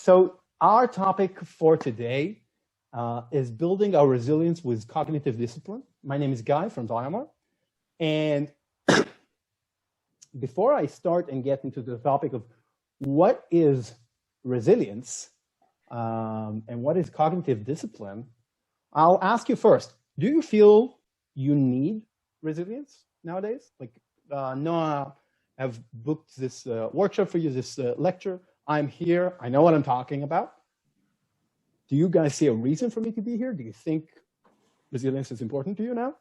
So our topic for today is building our resilience with cognitive discipline. My name is Guy from Weimar. And before I start and get into the topic of what is resilience and what is cognitive discipline, I'll ask you first, do you feel you need resilience nowadays? Like Noah, I've booked this workshop for you, this lecture. I'm here. I know what I'm talking about. Do you guys see a reason for me to be here? Do you think resilience is important to you now?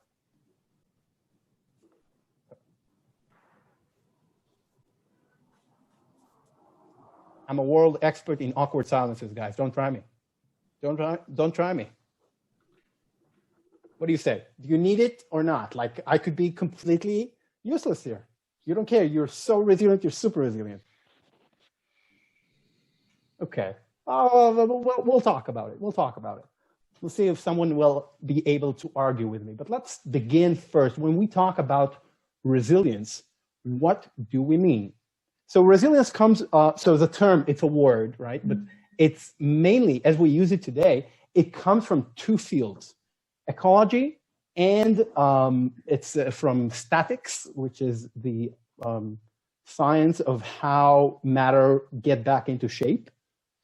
I'm a world expert in awkward silences, guys. Don't try me. Don't try me. What do you say? Do you need it or not? Like, I could be completely useless here. You don't care. You're so resilient. You're super resilient. Okay. We'll talk about it. We'll talk about it. We'll see if someone will be able to argue with me. But let's begin first. When we talk about resilience, what do we mean? So resilience comes, so the term, it's a word, right? But it's mainly, as we use it today, it comes from two fields, ecology and it's from statics, which is the science of how matter get back into shape,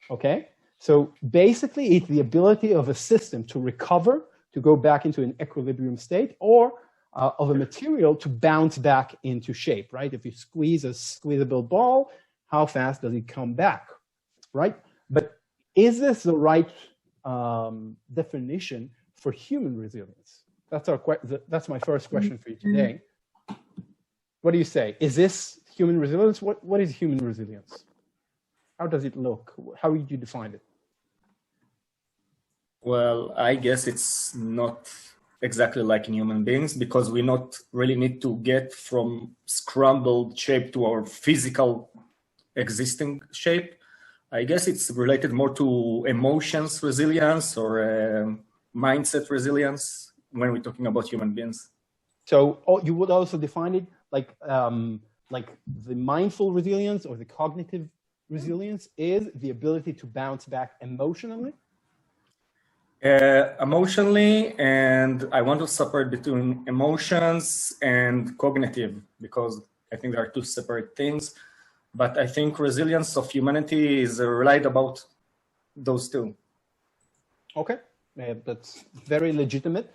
okay? So basically, it's the ability of a system to recover, to go back into an equilibrium state, or of a material to bounce back into shape, right? If you squeeze a squeezable ball, how fast does it come back, right? But is this the right definition for human resilience? That's my first question for you today. What do you say? Is this human resilience? What is human resilience? How does it look? How would you define it? Well, I guess it's not exactly like in human beings, because we not really need to get from scrambled shape to our physical existing shape. I guess it's related more to emotions resilience or mindset resilience when we're talking about human beings. So you would also define it like the mindful resilience or the cognitive resilience is the ability to bounce back emotionally? Emotionally, and I want to separate between emotions and cognitive, because I think there are two separate things. But I think resilience of humanity is relied about those two. Okay, that's very legitimate.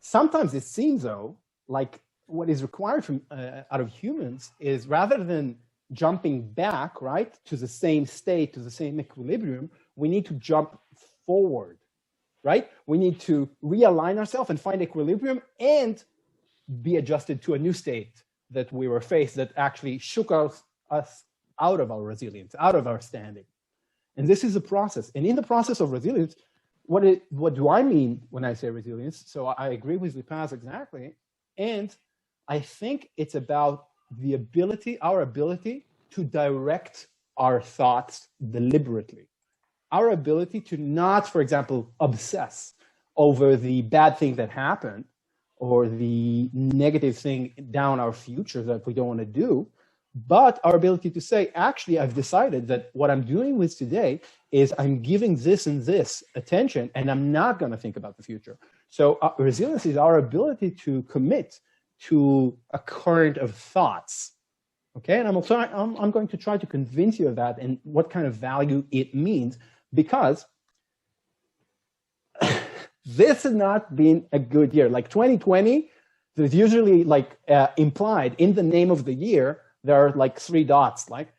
Sometimes it seems, though, like what is required from out of humans is rather than jumping back, right, to the same state, to the same equilibrium, we need to jump forward, right? We need to realign ourselves and find equilibrium and be adjusted to a new state that we were faced that actually shook us out of our resilience, out of our standing. And this is a process. And in the process of resilience, what do I mean when I say resilience? So I agree with Lipaz exactly. And I think it's about the ability, our ability to direct our thoughts deliberately. Our ability to not, for example, obsess over the bad thing that happened or the negative thing down our future that we don't want to do, but our ability to say, actually, I've decided that what I'm doing with today is I'm giving this and this attention, and I'm not going to think about the future. So resilience is our ability to commit to a current of thoughts. Okay, and I'm going to try to convince you of that and what kind of value it means, because this has not been a good year. Like 2020, there's usually like implied in the name of the year, there are like 3 dots. Like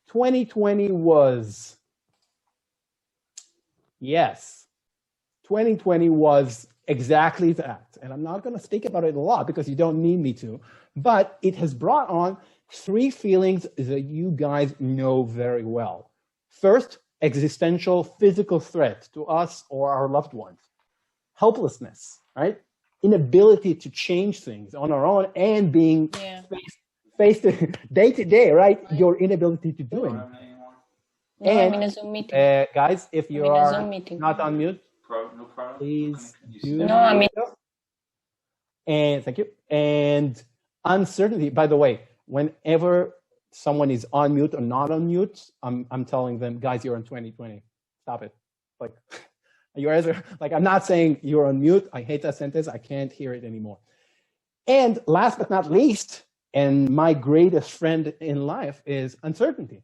2020 was, yes, 2020 was exactly that. And I'm not going to speak about it a lot because you don't need me to, but it has brought on 3 feelings that you guys know very well. First, existential physical threat to us or our loved ones. Helplessness, right? Inability to change things on our own and being faced day to day, right? Your inability to do it. No, And I'm in a Zoom meeting. guys, if you I'm in a are Zoom meeting. not on mute, please do. No, I mean, And thank you. And uncertainty, by the way, whenever someone is on mute or not on mute, I'm telling them, guys, you're in 2020. Stop it. Like, like, I'm not saying you're on mute. I hate that sentence. I can't hear it anymore. And last but not least, and my greatest friend in life is uncertainty,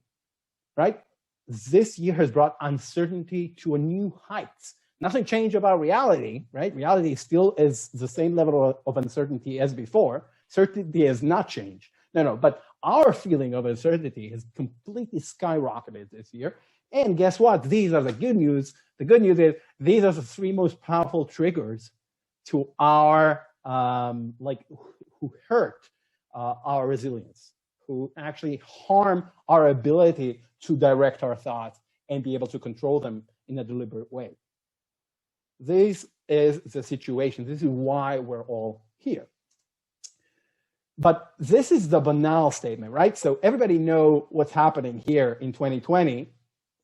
right? This year has brought uncertainty to a new heights. Nothing changed about reality, right? Reality still is the same level of uncertainty as before. Certainty has not changed. No, but our feeling of uncertainty has completely skyrocketed this year. And guess what? These are the good news. The good news is these are the three most powerful triggers to our, who hurt our resilience, who actually harm our ability to direct our thoughts and be able to control them in a deliberate way. This is the situation. This is why we're all here. But this is the banal statement, right? So everybody know what's happening here in 2020,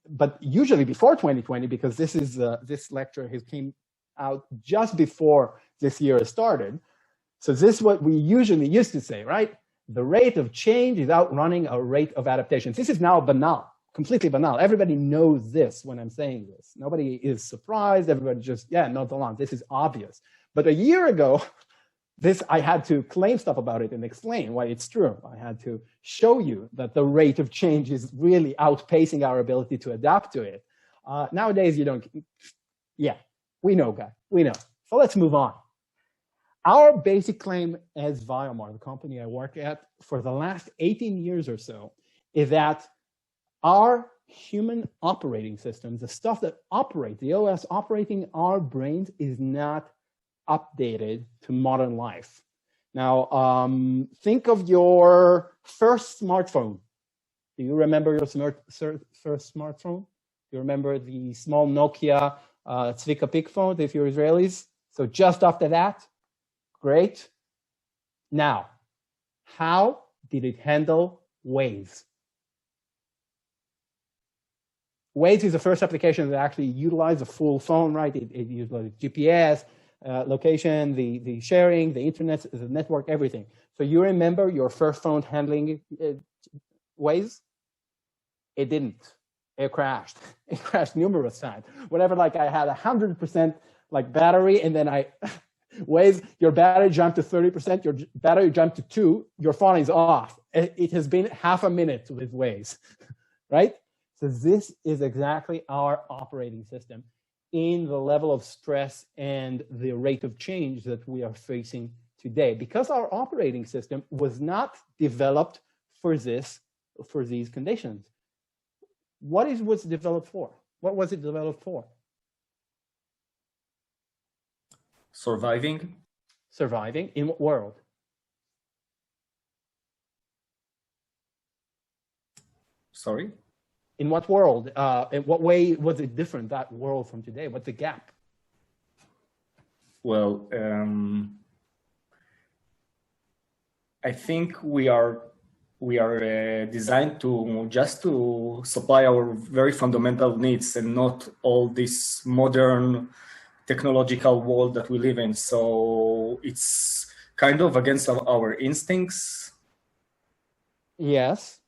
but usually before 2020, because this is this lecture has came out just before this year started. So this is what we usually used to say, right? The rate of change is outrunning our rate of adaptation. This is now banal, completely banal. Everybody knows this when I'm saying this. Nobody is surprised. Everybody just, yeah, not along. This is obvious. But a year ago, I had to claim stuff about it and explain why it's true. I had to show you that the rate of change is really outpacing our ability to adapt to it. Nowadays, you don't, yeah, we know, guys, we know. So let's move on. Our basic claim as Viomar, the company I work at, for the last 18 years or so, is that our human operating systems, the stuff that operates, the OS operating our brains, is not updated to modern life. Now, think of your first smartphone. Do you remember your first smartphone? Do you remember the small Nokia Zvika Pik phone, if you're Israelis? So just after that, great. Now, how did it handle Waze? Waze is the first application that actually utilized a full phone, right? It utilized GPS, location, the sharing, the internet, the network, everything. So you remember your first phone handling Waze? It didn't. It crashed. It crashed numerous times. Whenever like I had 100% like battery, and then Waze, your battery jumped to 30%, your battery jumped to 2, your phone is off. It has been half a minute with Waze, right? So this is exactly our operating system in the level of stress and the rate of change that we are facing today, because our operating system was not developed for these conditions. What was it developed for? What was it developed for? Surviving. Surviving in what world? Sorry? In what world? In what way was it different, that world, from today? What's the gap? Well, I think we are designed to just to supply our very fundamental needs and not all this modern technological world that we live in. So it's kind of against our instincts. Yes,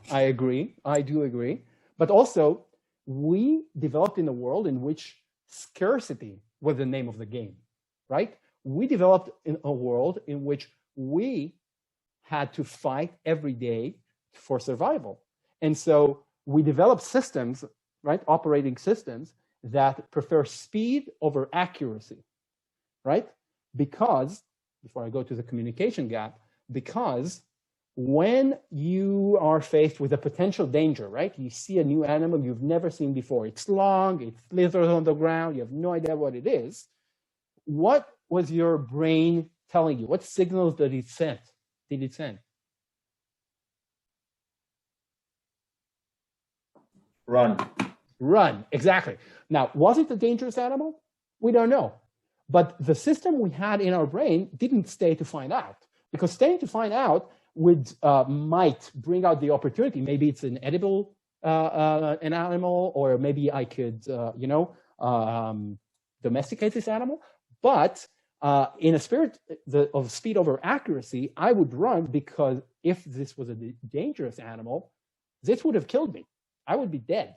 I agree. I do agree. But also, we developed in a world in which scarcity was the name of the game, right? We developed in a world in which we had to fight every day for survival. And so we developed systems, right, operating systems that prefer speed over accuracy, right? Because, before I go to the communication gap, because when you are faced with a potential danger, right? You see a new animal you've never seen before. It's long, it slithers on the ground, you have no idea what it is. What was your brain telling you? What signals did it send? Run. Run, exactly. Now, was it a dangerous animal? We don't know. But the system we had in our brain didn't stay to find out, because staying to find out might bring out the opportunity. Maybe it's an edible an animal, or maybe I could, domesticate this animal. But in a spirit of speed over accuracy, I would run, because if this was a dangerous animal, this would have killed me. I would be dead.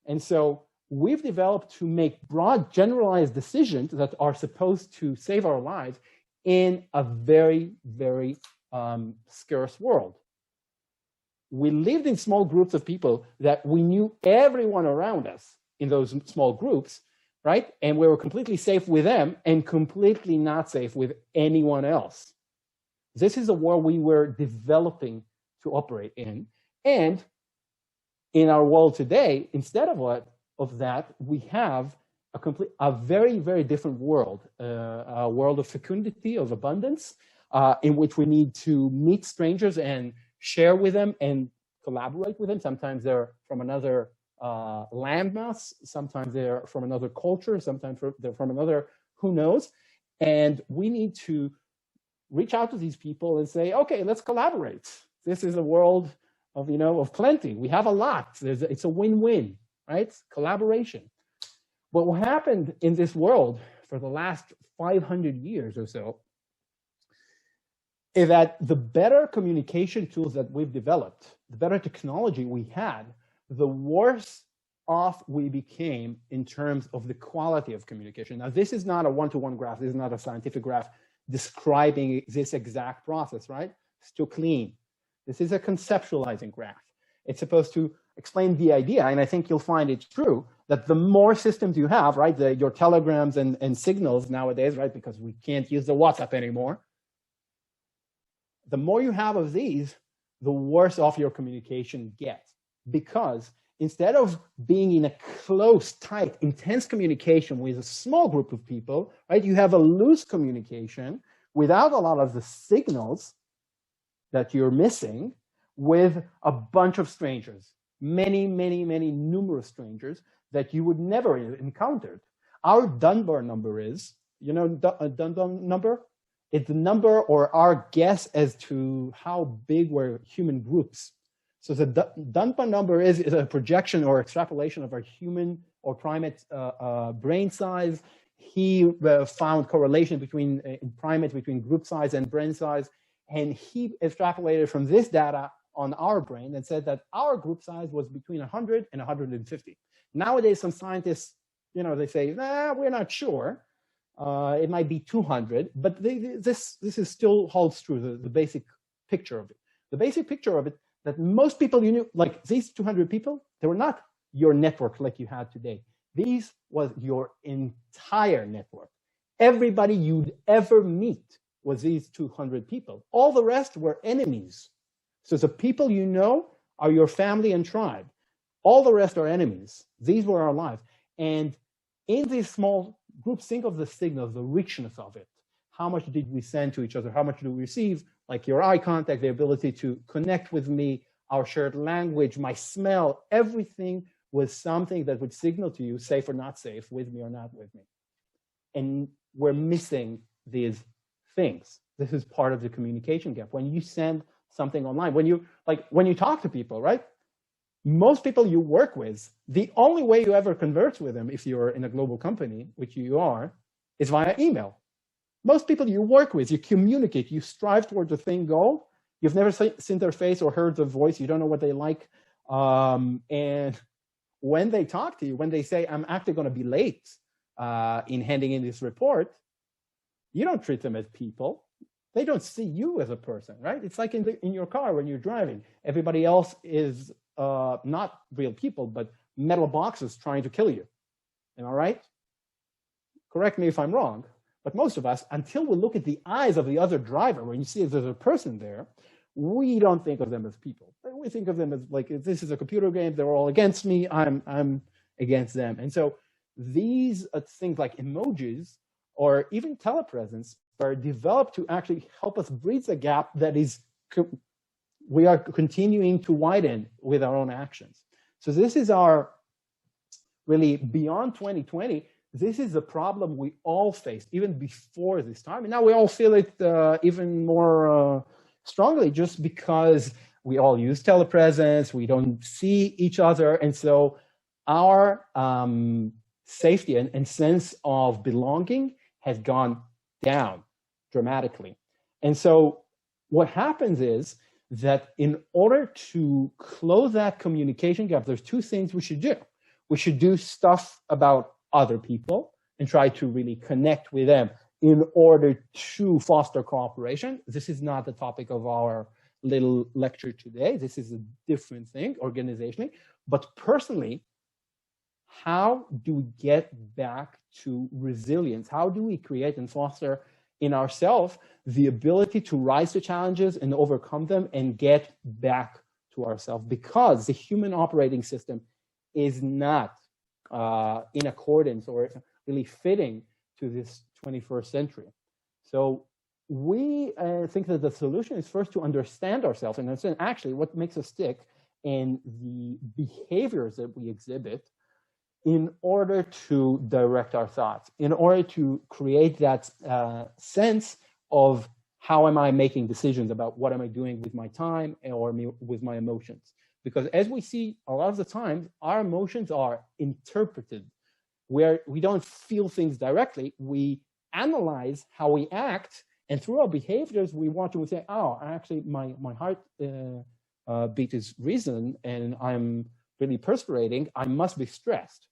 And so we've developed to make broad, generalized decisions that are supposed to save our lives in a very, very scarce world. We lived in small groups of people that we knew everyone around us in those small groups, right? And we were completely safe with them and completely not safe with anyone else. This is a world we were developing to operate in. And in our world today, instead of that, we have a very, very different world, a world of fecundity, of abundance, in which we need to meet strangers and share with them and collaborate with them. Sometimes they're from another landmass, sometimes they're from another culture, sometimes they're from another, who knows. And we need to reach out to these people and say, okay, let's collaborate. This is a world of, of plenty. We have a lot. It's a win-win, right? Collaboration. But what happened in this world for the last 500 years or so is that the better communication tools that we've developed, the better technology we had, the worse off we became in terms of the quality of communication. Now, this is not a one-to-one graph. This is not a scientific graph describing this exact process, right? It's too clean. This is a conceptualizing graph. It's supposed to explain the idea, and I think you'll find it true, that the more systems you have, right, your telegrams and signals nowadays, right, because we can't use the WhatsApp anymore, the more you have of these, the worse off your communication gets. Because instead of being in a close, tight, intense communication with a small group of people, right, you have a loose communication without a lot of the signals that you're missing with a bunch of strangers, many, many, many numerous strangers that you would never encountered. Our Dunbar number is, Dunbar number? It's the number or our guess as to how big were human groups. So the Dunbar number is a projection or extrapolation of our human or primate brain size. He found correlation between primates, between group size and brain size. And he extrapolated from this data on our brain and said that our group size was between 100 and 150. Nowadays, some scientists, they say, we're not sure. It might be 200, but this is still holds true, the basic picture of it. The basic picture of it, that most people you knew, like these 200 people, they were not your network like you had today. These was your entire network. Everybody you'd ever meet was these 200 people. All the rest were enemies. So the people you know are your family and tribe. All the rest are enemies. These were our lives. And in these small groups, think of the signals, the richness of it. How much did we send to each other? How much did we receive? Like your eye contact, the ability to connect with me, our shared language, my smell, everything was something that would signal to you, safe or not safe, with me or not with me. And we're missing these things. This is part of the communication gap. When you send something online, when you talk to people, right? Most people you work with, the only way you ever converse with them, if you're in a global company, which you are, is via email. Most people you work with, you communicate, you strive towards the same goal. You've never seen their face or heard their voice. You don't know what they like. And when they talk to you, when they say, I'm actually going to be late in handing in this report, you don't treat them as people. They don't see you as a person, right? It's like in your car when you're driving. Everybody else is not real people, but metal boxes trying to kill you. Am I right? Correct me if I'm wrong. But most of us, until we look at the eyes of the other driver, when you see if there's a person there, we don't think of them as people. We think of them as like, this is a computer game. They're all against me. I'm against them. And so these things like emojis or even telepresence are developed to actually help us bridge the gap that we are continuing to widen with our own actions. So this is our really beyond 2020. This is a problem we all faced even before this time. And now we all feel it even more strongly just because we all use telepresence. We don't see each other. And so our safety and sense of belonging has gone down dramatically. And so what happens is that in order to close that communication gap, there's two things we should do. we should do stuff about other people and try to really connect with them in order to foster cooperation. This is not the topic of our little lecture today. This is a different thing organizationally. But personally, how do we get back to resilience? How do we create and foster in ourselves the ability to rise to challenges and overcome them and get back to ourselves? Because the human operating system is not in accordance or really fitting to this 21st century. So we think that the solution is first to understand ourselves and understand actually what makes us tick and the behaviors that we exhibit in order to direct our thoughts, in order to create that sense of how am I making decisions about what am I doing with my time or with my emotions. Because as we see a lot of the time, our emotions are interpreted, where we don't feel things directly, we analyze how we act, and through our behaviors, we want to say, oh, actually my heart beat is risen and I'm really perspirating, I must be stressed.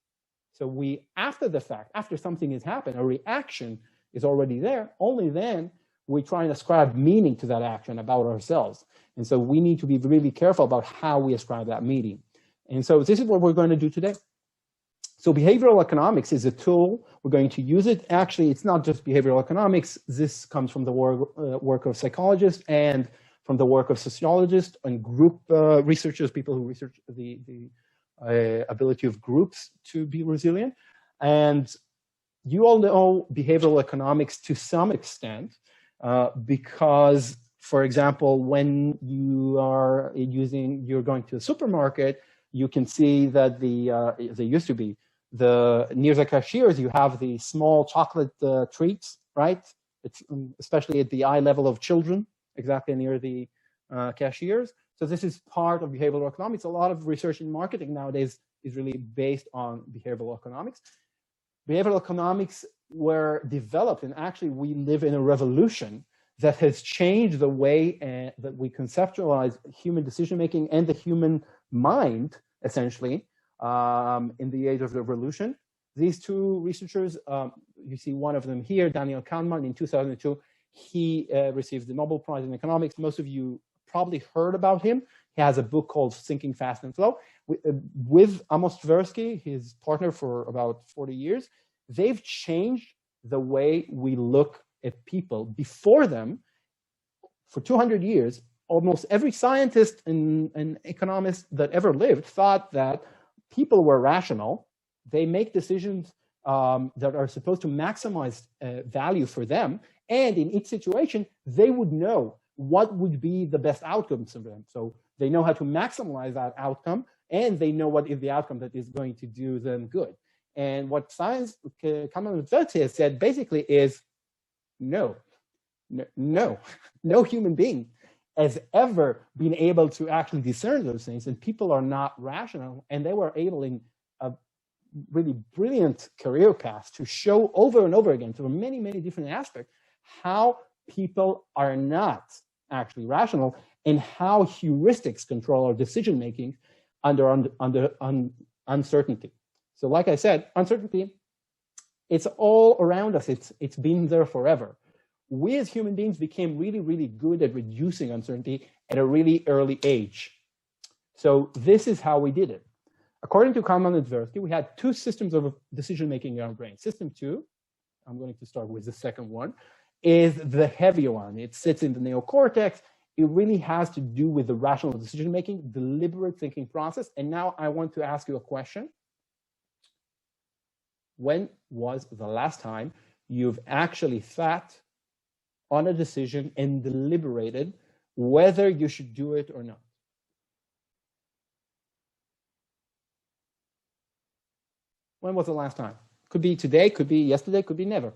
So we, after the fact, after something has happened, a reaction is already there, only then we try and ascribe meaning to that action about ourselves. And so we need to be really careful about how we ascribe that meaning. And so this is what we're going to do today. So behavioral economics is a tool. We're going to use it. Actually, it's not just behavioral economics. This comes from the work of psychologists and from the work of sociologists and group researchers, people who research the ability of groups to be resilient. And you all know behavioral economics to some extent because, for example, when you're going to a supermarket, you can see that there used to be near the cashiers, you have the small chocolate treats, right? It's especially at the eye level of children, exactly near the cashiers. So this is part of behavioral economics. A lot of research in marketing nowadays is really based on behavioral economics. Behavioral economics were developed, and actually we live in a revolution that has changed the way that we conceptualize human decision-making and the human mind, essentially, in the age of the revolution. These two researchers, you see one of them here, Daniel Kahneman, in 2002, he received the Nobel Prize in economics. Most of you probably heard about him. He has a book called Thinking Fast and Slow. With Amos Tversky, his partner for about 40 years, they've changed the way we look at people. Before them, for 200 years, almost every scientist and economist that ever lived thought that people were rational. They make decisions that are supposed to maximize value for them. And in each situation, they would know what would be the best outcomes for them. So they know how to maximize that outcome, and they know what is the outcome that is going to do them good. And what science, Cognitive Dicipline has said basically is no human being has ever been able to actually discern those things, and people are not rational. And they were able in a really brilliant career path to show over and over again through many, many different aspects how people are not actually rational and how heuristics control our decision-making under uncertainty. So like I said, uncertainty, it's all around us. It's been there forever. We as human beings became really, really good at reducing uncertainty at a really early age. So this is how we did it. According to Kahneman and Tversky, we had two systems of decision-making in our brain. System 2, I'm going to start with the second one, is the heavier one. It sits in the neocortex. It really has to do with the rational decision-making, deliberate thinking process. And now I want to ask you a question. When was the last time you've actually thought on a decision and deliberated whether you should do it or not? When was the last time? Could be today, could be yesterday, could be never.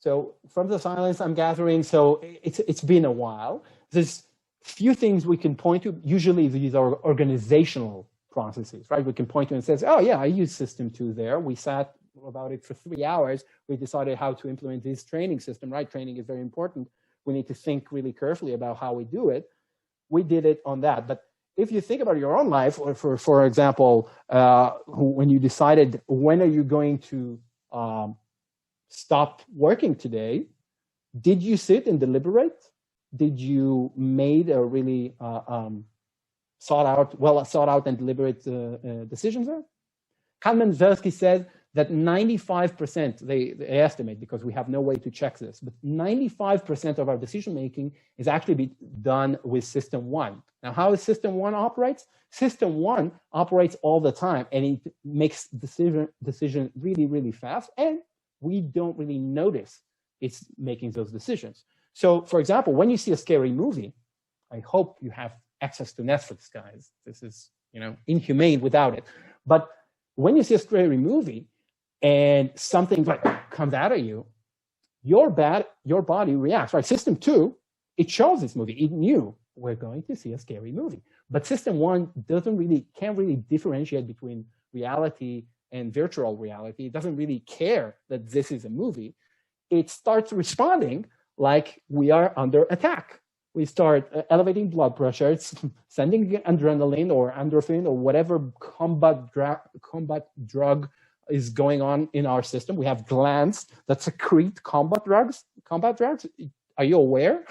So from the silence I'm gathering, so it's been a while. There's few things we can point to. Usually these are organizational processes, right? We can point to and says, oh yeah, I used system 2 there. We sat about it for 3 hours. We decided how to implement this training system, right? Training is very important. We need to think really carefully about how we do it. We did it on that. But if you think about your own life, or for example, when you decided when are you going to stop working today, did you sit and deliberate? Did you made a really thought out and deliberate decisions there? Kahneman Tversky said that 95%, they estimate, because we have no way to check this, but 95% of our decision making is actually done with system one. Now, how is system one operates? System one operates all the time, and it makes decision really, really fast, and we don't really notice it's making those decisions. So, for example, when you see a scary movie, I hope you have access to Netflix, guys. This is, inhumane without it. But when you see a scary movie and something like comes out of you, your body reacts, right? System two, it shows this movie. It knew we're going to see a scary movie. But system one can't really differentiate between reality and virtual reality. It doesn't really care that this is a movie. It starts responding like we are under attack. We start elevating blood pressure, it's sending adrenaline or endorphin or whatever combat drug is going on in our system. We have glands that secrete combat drugs. Are you aware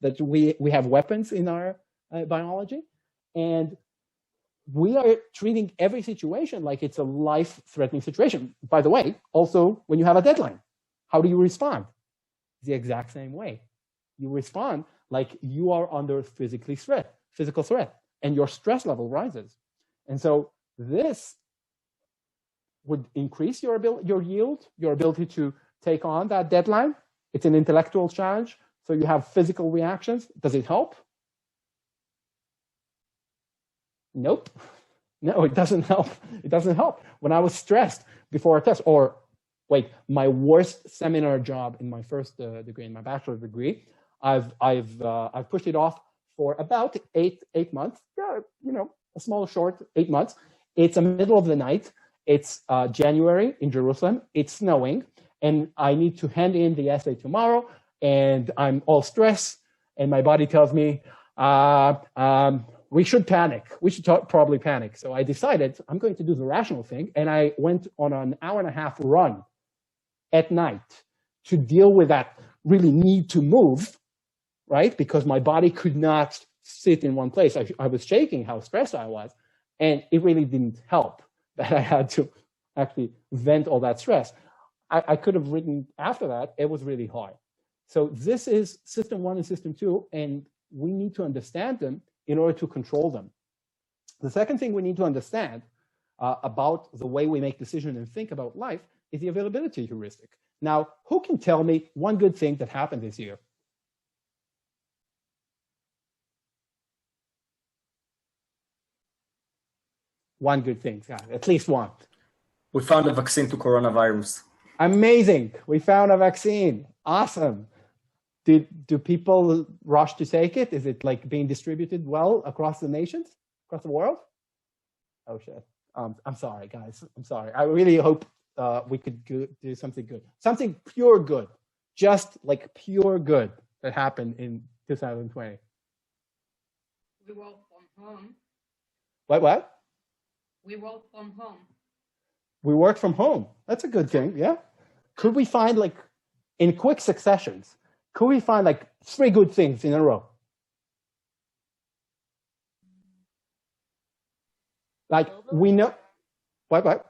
that we have weapons in our biology? And we are treating every situation like it's a life-threatening situation. By the way, also when you have a deadline, how do you respond? The exact same way. You respond like you are under physical threat, and your stress level rises. And so this would increase your yield, your ability to take on that deadline. It's an intellectual challenge, so you have physical reactions. Does it help? Nope. No, it doesn't help. It doesn't help. When I was stressed before a test, or my worst seminar job in my first degree, in my bachelor's degree, I've pushed it off for about eight months. A small, short 8 months. It's the middle of the night. It's January in Jerusalem. It's snowing, and I need to hand in the essay tomorrow. And I'm all stressed, and my body tells me, we should panic. We should probably panic. So I decided I'm going to do the rational thing, and I went on an 1.5-hour run at night to deal with that really need to move, right? Because my body could not sit in one place. I was shaking how stressed I was, and it really didn't help that I had to actually vent all that stress. I could have written after that. It was really hard. So this is system one and system two, and we need to understand them in order to control them. The second thing we need to understand about the way we make decisions and think about life is the availability heuristic. Now, who can tell me one good thing that happened this year? One good thing, at least one. We found a vaccine to coronavirus. Amazing. We found a vaccine. Awesome. Do people rush to take it? Is it being distributed well across the nations, across the world? Oh, shit. I'm sorry, guys. I'm sorry. I really hope we could do something good. Something pure good. Just pure good that happened in 2020. We work from home. What? We work from home. We work from home. That's a good thing, yeah? Could we find, in quick successions, could we find 3 good things in a row? We know, what?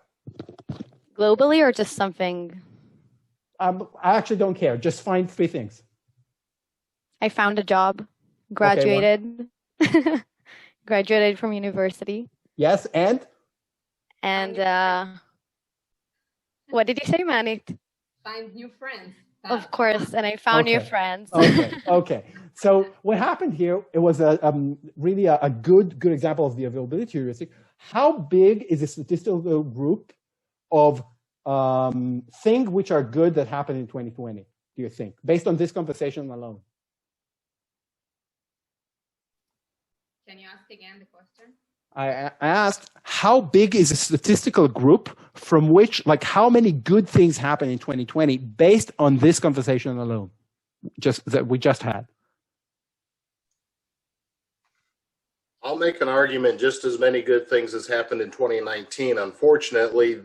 Globally or just something? I actually don't care. Just find 3 things. I found a job, graduated, graduated from university. Yes, and? And what did you say, Manit? Find new friends. Of course, and I found new friends. Okay. So what happened here? It was really a good example of the availability heuristic. How big is a statistical group of things which are good that happened in 2020? Do you think, based on this conversation alone? Can you ask again the question? I asked, how big is a statistical group from which, how many good things happened in 2020 based on this conversation alone, that we just had? I'll make an argument just as many good things has happened in 2019. Unfortunately,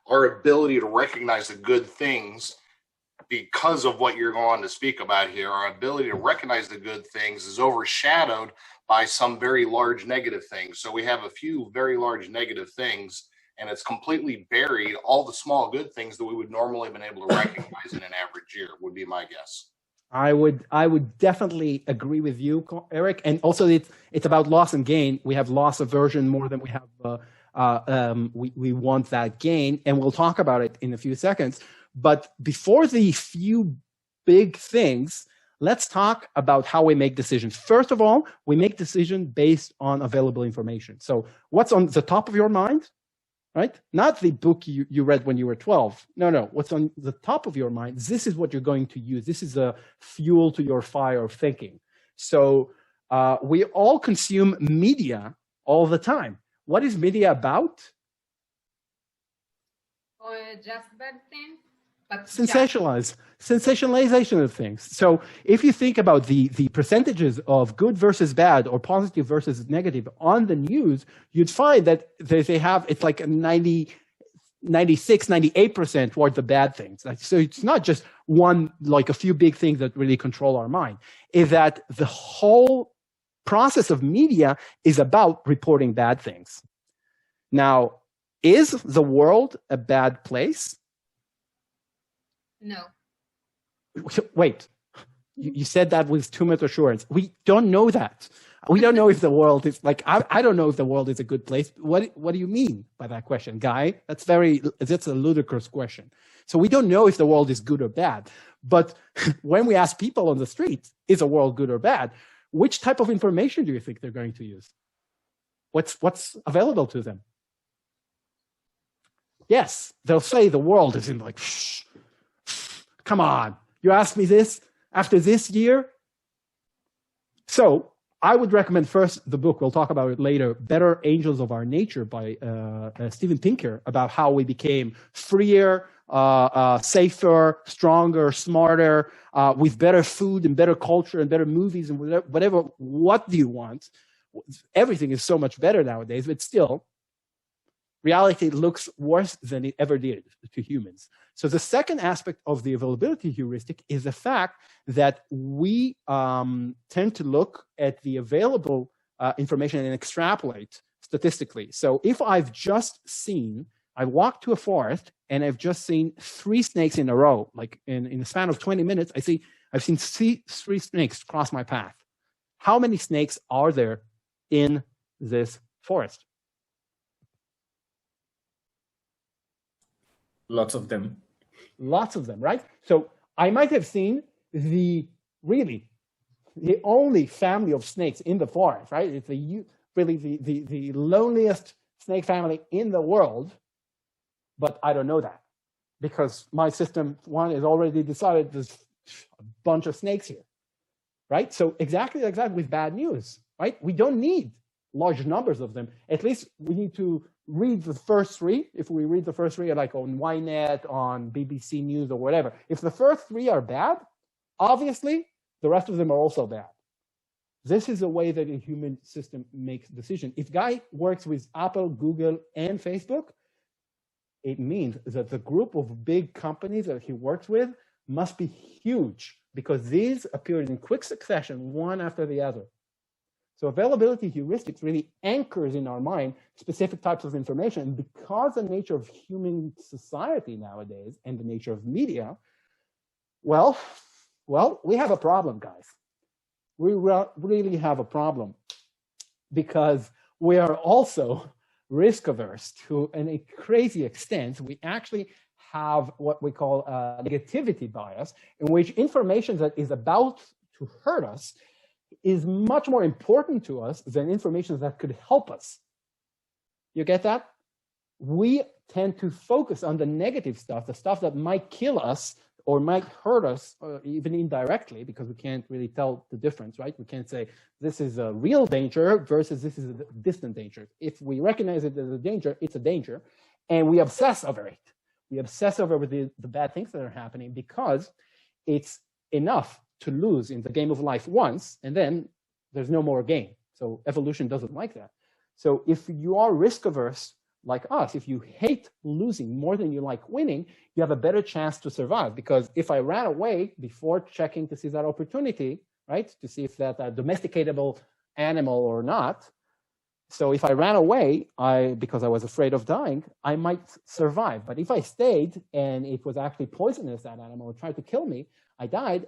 our ability to recognize the good things, because of what you're going to speak about here, our ability to recognize the good things is overshadowed by some very large negative things. So we have a few very large negative things, and it's completely buried all the small good things that we would normally have been able to recognize in an average year, would be my guess. I would definitely agree with you, Eric. And also, it's about loss and gain. We have loss aversion more than we have. We want that gain, and we'll talk about it in a few seconds. But before the few big things, let's talk about how we make decisions. First of all, we make decisions based on available information. So, what's on the top of your mind? Right? Not the book you read when you were 12. No. What's on the top of your mind, this is what you're going to use. This is a fuel to your fire of thinking. So we all consume media all the time. What is media about? Or just bad things? But Sensationalization of things. So if you think about the percentages of good versus bad or positive versus negative on the news, you'd find that they have, it's like a 96, 98% toward the bad things. So it's not just like a few big things that really control our mind. Is that the whole process of media is about reporting bad things. Now, is the world a bad place? No. Wait, you said that with too much assurance. We don't know that. We don't know if the world is like, I don't know if the world is a good place. What do you mean by that question, Guy? That's a ludicrous question. So we don't know if the world is good or bad. But when we ask people on the street, is the world good or bad? Which type of information do you think they're going to use? What's available to them? Yes, they'll say the world is in like, shh. Come on, you asked me this after this year? So I would recommend first the book, we'll talk about it later, Better Angels of Our Nature by Steven Pinker, about how we became freer, safer, stronger, smarter, with better food and better culture and better movies and whatever. What do you want? Everything is so much better nowadays, but still, reality looks worse than it ever did to humans. So the second aspect of the availability heuristic is the fact that we tend to look at the available information and extrapolate statistically. So if I walked to a forest and I've just seen 3 snakes in a row, like in a span of 20 minutes, I've seen 3 snakes cross my path. How many snakes are there in this forest? Lots of them. Lots of them, right? So I might have seen the only family of snakes in the forest, right? It's the loneliest snake family in the world, but I don't know that because my system one has already decided there's a bunch of snakes here, right? So exactly like that with bad news, right? We don't need large numbers of them. At least we need to read the first 3. If we read the first 3 like on Ynet, on BBC News or whatever, if the first 3 are bad, obviously the rest of them are also bad. This is the way that a human system makes decisions. If Guy works with Apple, Google, and Facebook, it means that the group of big companies that he works with must be huge because these appeared in quick succession, one after the other. So availability heuristics really anchors in our mind specific types of information. And because the nature of human society nowadays and the nature of media, well, we have a problem, guys. We really have a problem because we are also risk averse to a crazy extent. We actually have what we call a negativity bias, in which information that is about to hurt us is much more important to us than information that could help us. You get that? We tend to focus on the negative stuff, the stuff that might kill us or might hurt us, even indirectly, because we can't really tell the difference, right? We can't say this is a real danger versus this is a distant danger. If we recognize it as a danger, it's a danger, and we obsess over it. We obsess over the bad things that are happening because it's enough to lose in the game of life once, and then there's no more game. So evolution doesn't like that. So if you are risk averse like us, if you hate losing more than you like winning, you have a better chance to survive. Because if I ran away before checking to see that opportunity, right, to see if that's a domesticatable animal or not, so if I ran away, because I was afraid of dying, I might survive. But if I stayed and it was actually poisonous, that animal tried to kill me, I died,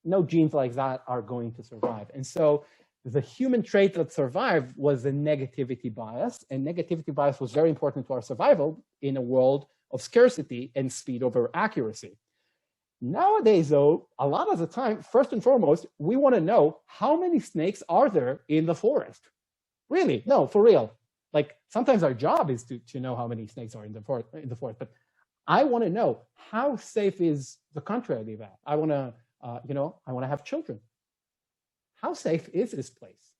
no genes like that are going to survive. And so the human trait that survived was a negativity bias, and negativity bias was very important to our survival in a world of scarcity and speed over accuracy. Nowadays, though, a lot of the time, first and foremost, we want to know how many snakes are there in the forest. Really, no, for real. Like sometimes our job is to know how many snakes are in the forest, but I want to know how safe is the country I live at. I want to, I want to have children. How safe is this place?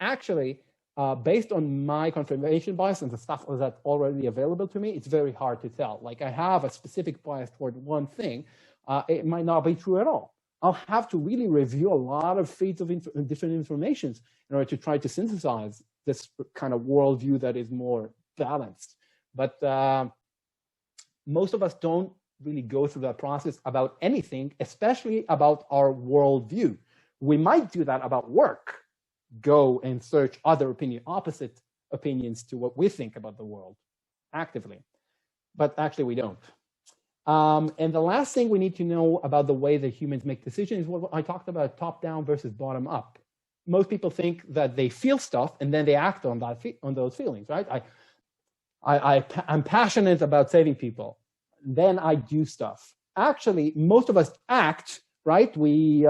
Actually, based on my confirmation bias and the stuff that's already available to me, it's very hard to tell. Like I have a specific bias toward one thing, it might not be true at all. I'll have to really review a lot of feeds of different informations in order to try to synthesize this kind of worldview that is more balanced. But most of us don't really go through that process about anything, especially about our worldview. We might do that about work, go and search other opposite opinions to what we think about the world actively, but actually we don't. And the last thing we need to know about the way that humans make decisions is what I talked about, top down versus bottom up. Most people think that they feel stuff and then they act on those feelings, right? I'm passionate about saving people. Then I do stuff. Actually, most of us act, right? We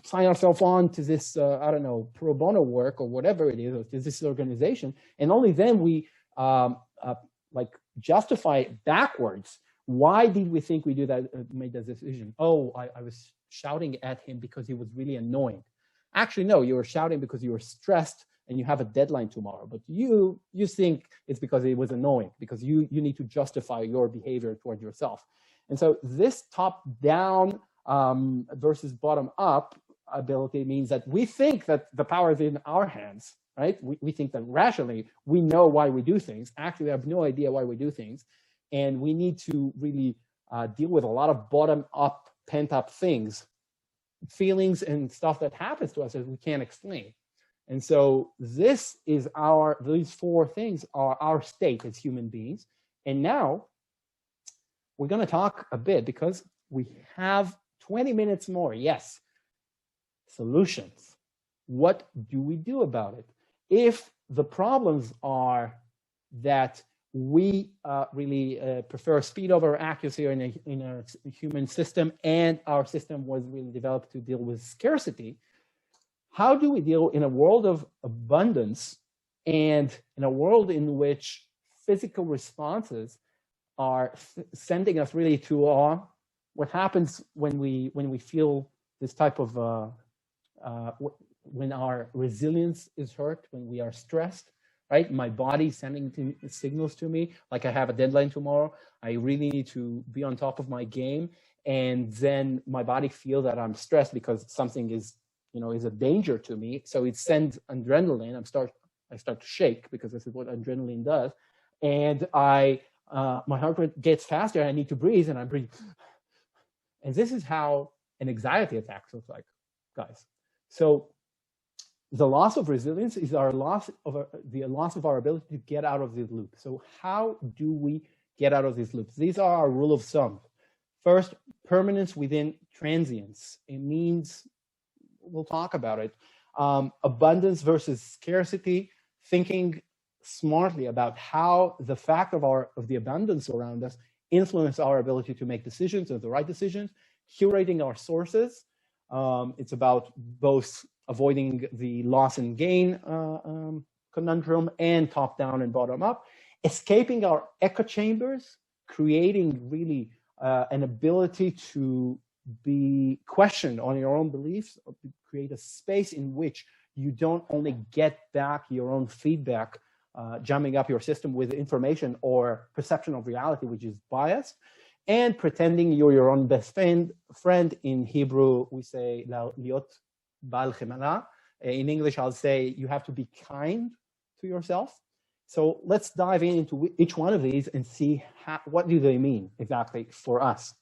sign ourselves on to this, I don't know, pro bono work or whatever it is, or to this organization. And only then we like justify it backwards. Why did we think we made that decision? Oh, I was shouting at him because he was really annoying. Actually, no, you were shouting because you were stressed and you have a deadline tomorrow. But you think it's because it was annoying, because you need to justify your behavior toward yourself. And so this top-down versus bottom-up ability means that we think that the power is in our hands, right? We think that rationally we know why we do things. Actually, we have no idea why we do things. And we need to really deal with a lot of bottom-up, pent-up things, feelings and stuff that happens to us that we can't explain. And so these four things are our state as human beings. And now we're going to talk a bit, because we have 20 minutes more. Yes, solutions. What do we do about it? If the problems are that we really prefer speed over accuracy in a human system, and our system was really developed to deal with scarcity, how do we deal in a world of abundance and in a world in which physical responses are sending us really to awe? What happens when we feel this type of when our resilience is hurt, when we are stressed, right? My body sending signals to me, like I have a deadline tomorrow. I really need to be on top of my game. And then my body feels that I'm stressed because something is a danger to me. So it sends adrenaline. I start to shake, because this is what adrenaline does. And my heart rate gets faster. I need to breathe, and I breathe. And this is how an anxiety attack looks like, guys. So the loss of resilience is the loss of our ability to get out of this loop. So how do we get out of these loops? These are our rule of thumb. First, permanence within transience. It means, we'll talk about it, abundance versus scarcity, thinking smartly about how the fact of the abundance around us influence our ability to make decisions, and the right decisions, curating our sources. It's about both avoiding the loss and gain conundrum, and top down and bottom up, escaping our echo chambers, creating really an ability to be questioned on your own beliefs, or to create a space in which you don't only get back your own feedback, jamming up your system with information or perception of reality, which is biased, and pretending you're your own best friend. In Hebrew, we say liot bal chemara, In English, I'll say you have to be kind to yourself. So let's dive into each one of these and see what do they mean exactly for us.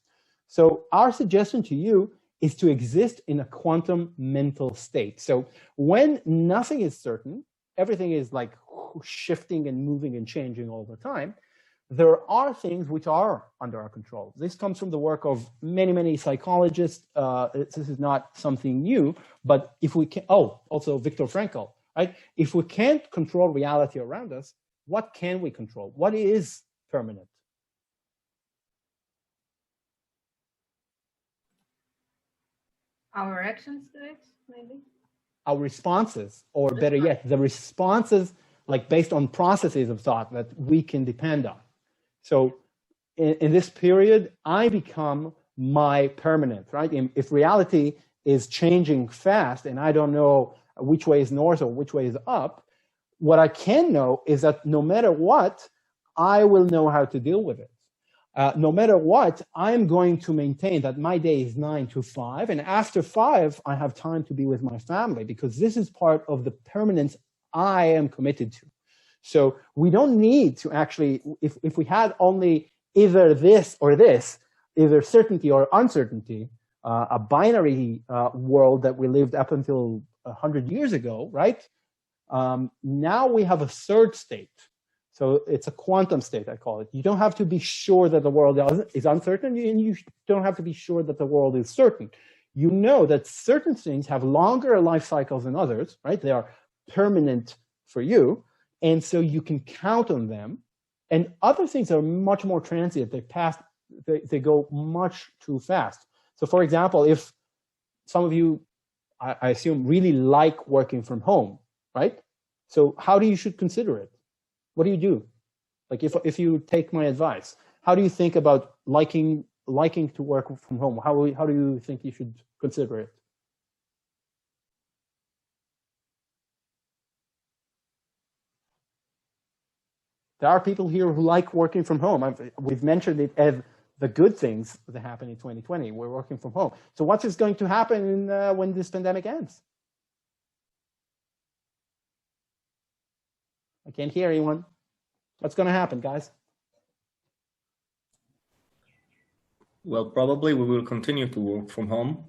So our suggestion to you is to exist in a quantum mental state. So when nothing is certain, everything is like shifting and moving and changing all the time, there are things which are under our control. This comes from the work of many, many psychologists. This is not something new, but if we can, also Viktor Frankl, right? If we can't control reality around us, what can we control? What is permanent? Our actions to it, maybe? Our responses, or better yet, the responses like based on processes of thought that we can depend on. So in this period, I become my permanent, right? If reality is changing fast and I don't know which way is north or which way is up, what I can know is that no matter what, I will know how to deal with it. No matter what, I'm going to maintain that my day is 9 to 5, and after 5, I have time to be with my family, because this is part of the permanence I am committed to. So we don't need to actually, if we had only either this or this, either certainty or uncertainty, a binary world that we lived up until 100 years ago, right? Now we have a third state. So it's a quantum state, I call it. You don't have to be sure that the world is uncertain, and you don't have to be sure that the world is certain. You know that certain things have longer life cycles than others, right? They are permanent for you, and so you can count on them. And other things are much more transient. They go much too fast. So for example, if some of you, I assume, really like working from home, right? So how do you should consider it? What do you do? Like if you take my advice, how do you think about liking to work from home? How do you think you should consider it? There are people here who like working from home. We've mentioned it as the good things that happen in 2020. We're working from home. So what is going to happen when this pandemic ends? I can't hear anyone. What's going to happen, guys? Well, probably we will continue to work from home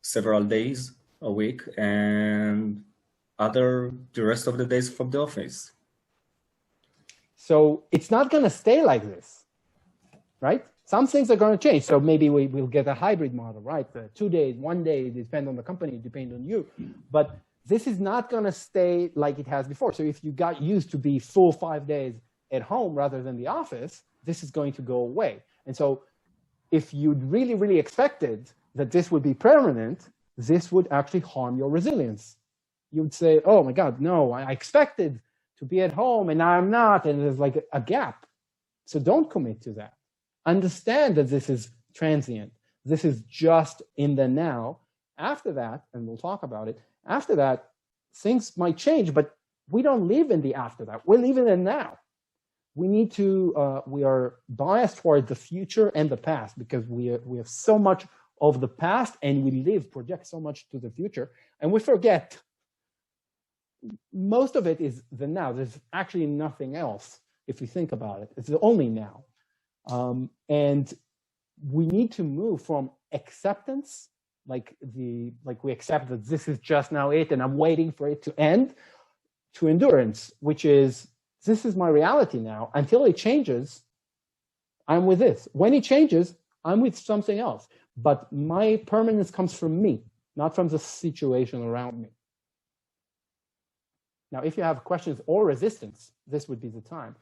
several days a week, and the rest of the days from the office. So it's not going to stay like this, right? Some things are going to change. So maybe we'll get a hybrid model, right? 2 days, 1 day, depend on the company, depend on you. But this is not going to stay like it has before. So if you got used to be full 5 days at home rather than the office, this is going to go away. And so if you'd really, really expected that this would be permanent, this would actually harm your resilience. You would say, oh my God, no, I expected to be at home and now I'm not. And there's like a gap. So don't commit to that. Understand that this is transient. This is just in the now. After that, and we'll talk about it, after that, things might change, but we don't live in the after that. We're living in now. We need to, we are biased toward the future and the past because we have so much of the past and we project so much to the future, and we forget most of it is the now. There's actually nothing else if you think about it. It's only now. And we need to move from acceptance, like we accept that this is just now it and I'm waiting for it to end, to endurance, which is this is my reality now. Until it changes, I'm with this. When it changes, I'm with something else. But my permanence comes from me, not from the situation around me. Now, if you have questions or resistance, this would be the time.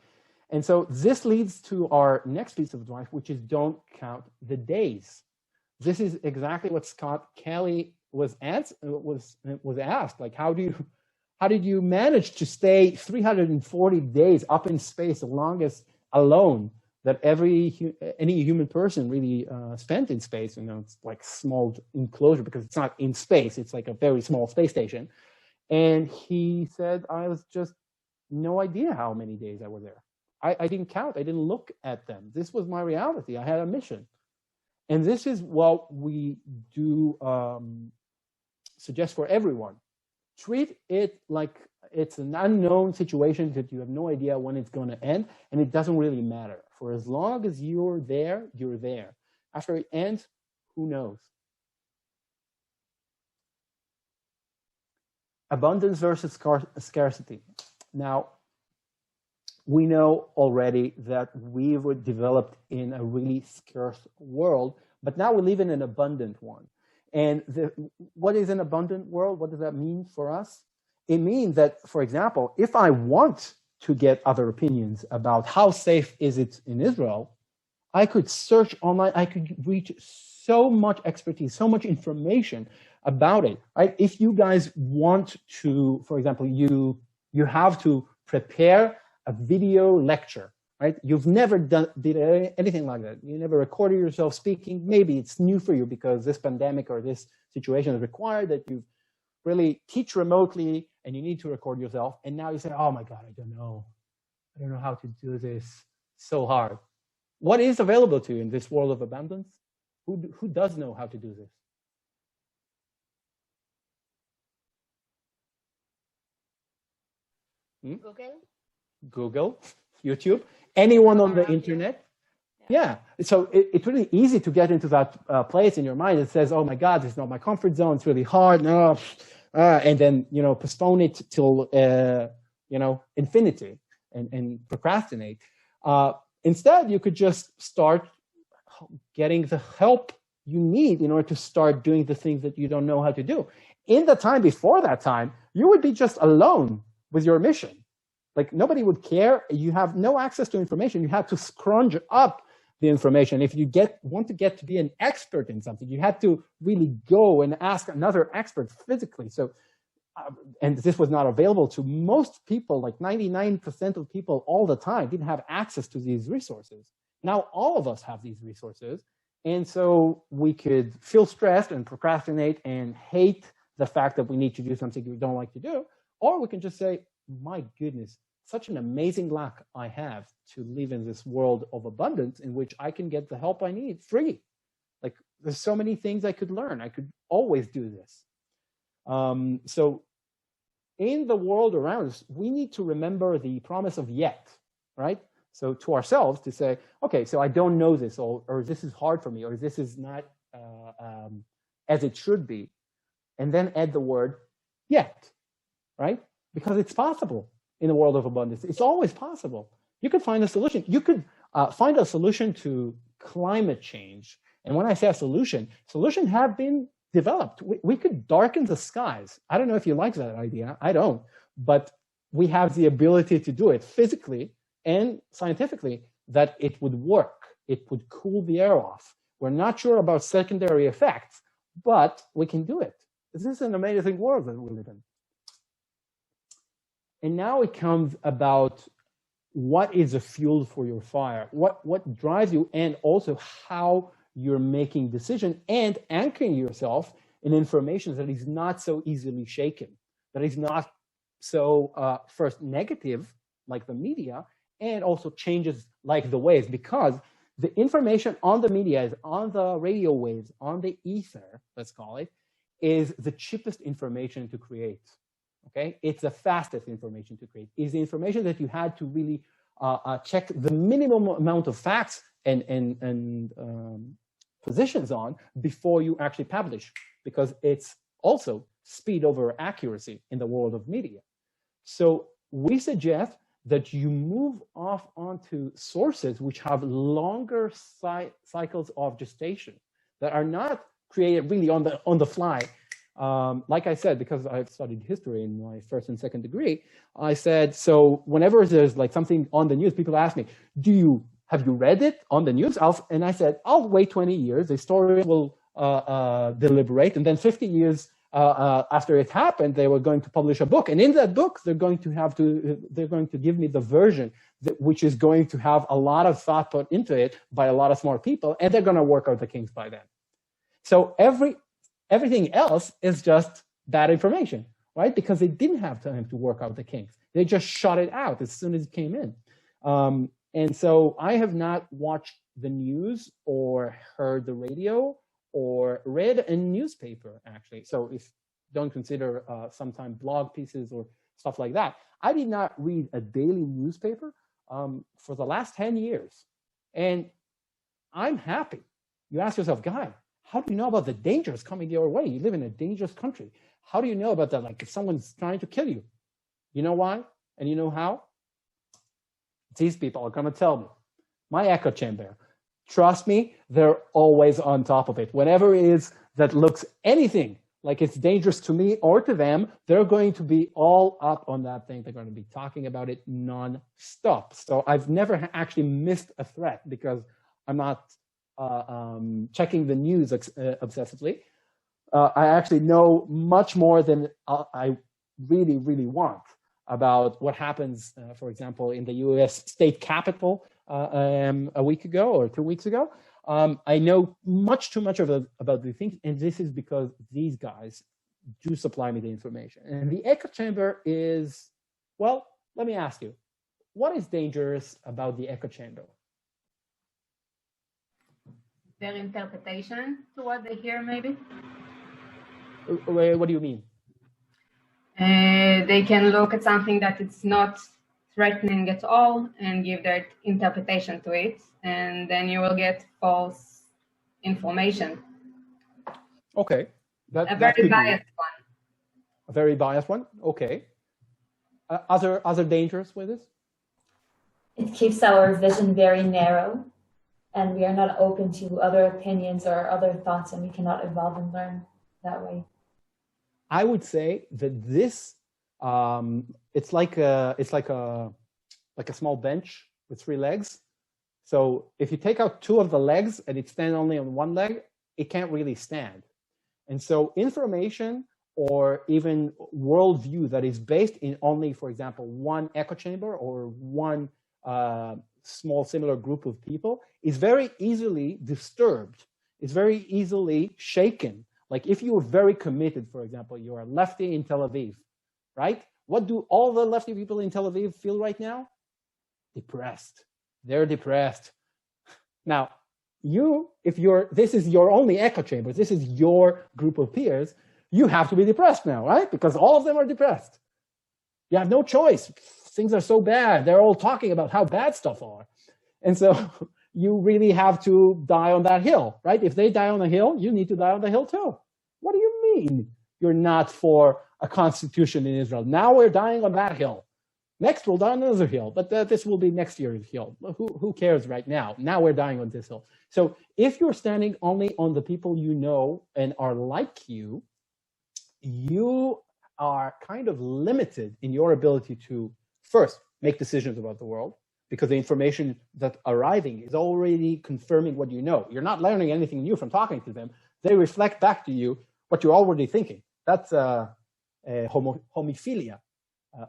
And so this leads to our next piece of advice, which is don't count the days. This is exactly what Scott Kelly was asked, like, how did you manage to stay 340 days up in space, the longest alone that any human person really spent in space? You know, it's like small enclosure because it's not in space. It's like a very small space station. And he said, I was just no idea how many days I was there. I didn't count. I didn't look at them. This was my reality. I had a mission. And this is what we do suggest for everyone. treat it like it's an unknown situation that you have no idea when it's going to end, and it doesn't really matter. For as long as you're there, you're there. After it ends, who knows? Abundance versus scarcity. Now, we know already that we were developed in a really scarce world, but now we live in an abundant one. And what is an abundant world? What does that mean for us? It means that, for example, if I want to get other opinions about how safe is it in Israel, I could search online, I could reach so much expertise, so much information about it, right? If you guys want to, for example, you have to prepare a video lecture, right? You've never did anything like that. You never recorded yourself speaking. Maybe it's new for you because this pandemic or this situation has required that you really teach remotely and you need to record yourself. And now you say, oh my God, I don't know how to do this. So hard. What is available to you in this world of abundance? Who does know how to do this? Google, YouTube, anyone on the internet. Yeah. So it's really easy to get into that place in your mind that says, oh my God, this is not my comfort zone. It's really hard. No. And then, postpone it till, infinity and procrastinate. Instead, you could just start getting the help you need in order to start doing the things that you don't know how to do. In the time before that time, you would be just alone with your mission. Like nobody would care. You have no access to information. You have to scrunch up the information. If you want to get to be an expert in something, you had to really go and ask another expert physically. So, and this was not available to most people, like 99% of people all the time didn't have access to these resources. Now all of us have these resources. And so we could feel stressed and procrastinate and hate the fact that we need to do something we don't like to do. Or we can just say, my goodness, such an amazing luck I have to live in this world of abundance in which I can get the help I need free. Like there's so many things I could learn. I could always do this. So in the world around us, we need to remember the promise of yet, right? So to ourselves to say, okay, so I don't know this, or this is hard for me, or this is not as it should be. And then add the word yet, right? Because it's possible in the world of abundance. It's always possible. You could find a solution. You could find a solution to climate change. And when I say a solutions have been developed. We could darken the skies. I don't know if you like that idea. I don't. But we have the ability to do it physically and scientifically, that it would work. It would cool the air off. We're not sure about secondary effects, but we can do it. This is an amazing world that we live in. And now it comes about what is a fuel for your fire, what drives you, and also how you're making decisions and anchoring yourself in information that is not so easily shaken, that is not so first negative like the media, and also changes like the waves, because the information on the media is on the radio waves, on the ether, let's call it, is the cheapest information to create. Okay, it's the fastest information to create. Is the information that you had to really check the minimum amount of facts and positions on before you actually publish, because it's also speed over accuracy in the world of media. So we suggest that you move off onto sources which have longer cycles of gestation, that are not created really on the fly. Like I said, because I've studied history in my first and second degree, I said, so whenever there's like something on the news, people ask me, have you read it on the news? And I said, I'll wait 20 years. The story will deliberate. And then 50 years after it happened, they were going to publish a book. And in that book, they're going to give me the version which is going to have a lot of thought put into it by a lot of smart people. And they're going to work out the kinks by then. So everything else is just bad information, right? Because they didn't have time to work out the kinks. They just shot it out as soon as it came in. And so I have not watched the news or heard the radio or read a newspaper, actually. So if don't consider sometimes blog pieces or stuff like that. I did not read a daily newspaper for the last 10 years. And I'm happy. You ask yourself, Guy, how do you know about the dangers coming your way? You live in a dangerous country. How do you know about that? Like if someone's trying to kill you, you know why? And you know how? These people are going to tell me. My echo chamber, trust me, they're always on top of it. Whenever it is that looks anything like it's dangerous to me or to them, they're going to be all up on that thing. They're going to be talking about it non-stop. So I've never actually missed a threat because I'm not checking the news obsessively. I actually know much more than I really, really want about what happens, for example, in the US state capitol a week ago or 2 weeks ago. I know much too much about the things, and this is because these guys do supply me the information. And the echo chamber is, well, let me ask you, what is dangerous about the echo chamber? Their interpretation to what they hear, maybe. What do you mean? They can look at something that it's not threatening at all and give their interpretation to it, and then you will get false information. Okay. A very biased one. A very biased one? Okay. Other dangers with this? It keeps our vision very narrow, and we are not open to other opinions or other thoughts, and we cannot evolve and learn that way. I would say that this, it's like a small bench with 3 legs. So if you take out 2 of the legs and it stands only on 1 leg, it can't really stand. And so information or even worldview that is based in only, for example, 1 echo chamber or 1 small similar group of people is very easily disturbed. It's very easily shaken. Like if you are very committed, for example, you're a lefty in Tel Aviv, right? What do all the lefty people in Tel Aviv feel right now? Depressed. They're depressed. Now, this is your only echo chamber, this is your group of peers, you have to be depressed now, right? Because all of them are depressed. You have no choice. Things are so bad. They're all talking about how bad stuff are. And so you really have to die on that hill, right? If they die on the hill, you need to die on the hill too. What do you mean you're not for a constitution in Israel? Now we're dying on that hill. Next, we'll die on another hill, but this will be next year's hill. Who cares right now? Now we're dying on this hill. So if you're standing only on the people you know and are like you, you are kind of limited in your ability to, first, make decisions about the world, because the information that's arriving is already confirming what you know. You're not learning anything new from talking to them. They reflect back to you what you're already thinking. That's homophilia,